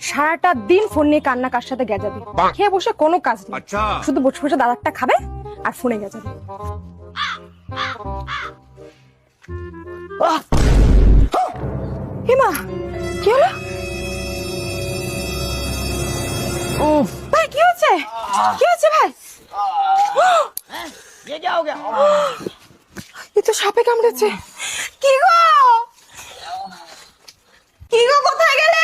সারাটা দিন ফোন নিয়ে কান্না কার সাথে গেজাবি, খেয়ে বসে কোনো কাজ নেই, শুধু বসে বসে দাদারটা খাবে আর ফোনে গেজাবি। হিমা কি হলো? ও ভাই কি হচ্ছে? কি হচ্ছে ভাই? এ তো সাপে কামড়েছে। কি গো কি গো কোথায় গেলে?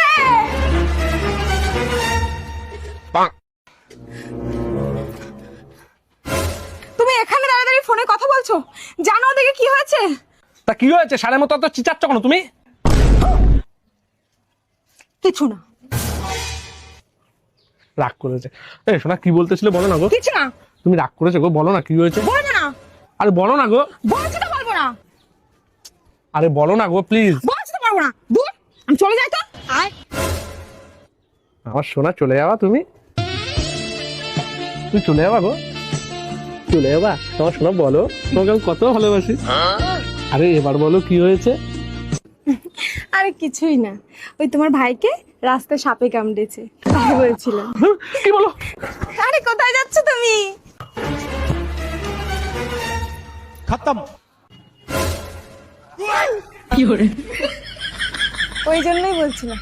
তুমি এখানে দাঁড়িয়ে দাঁড়িয়ে ফোনে কথা বলছো, জানো ওদিকে কি হয়েছে? তা কি হয়েছে? সাড়ে মতো তো চিচাচ্ছ কেন তুমি? কিছু না। রাগ করেছে। এই শোনা কি বলতেছিলে বলো না গো। কিছু না। তুমি রাগ করেছো গো, বলো না কি হয়েছে। বলবো না। আরে বলো না গো। বলছি তো বলবো না। আরে বলো না গো প্লিজ। বলছি তো বলবো না। দূর, আমি চলে যাই তো। আয়। আমার সোনা চলে যাওয়া তুমি চলে যাবা গো, চলে যাবা? তোমার সোনা বলো, তোমাকে আমি কত ভালোবাসি। আরে এবার বলো কি হয়েছে? আরে কিছুই না, ওই তোমার ভাইকে রাস্তায় সাপে কামড়েছে তাই বলছিলাম। কি বলো? আরে কোথায় যাচ্ছ তুমি? খতম। কি করে? ওই জন্যই বলছিলাম।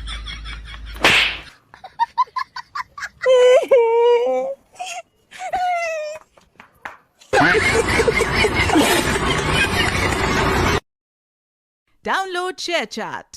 Download ShareChat.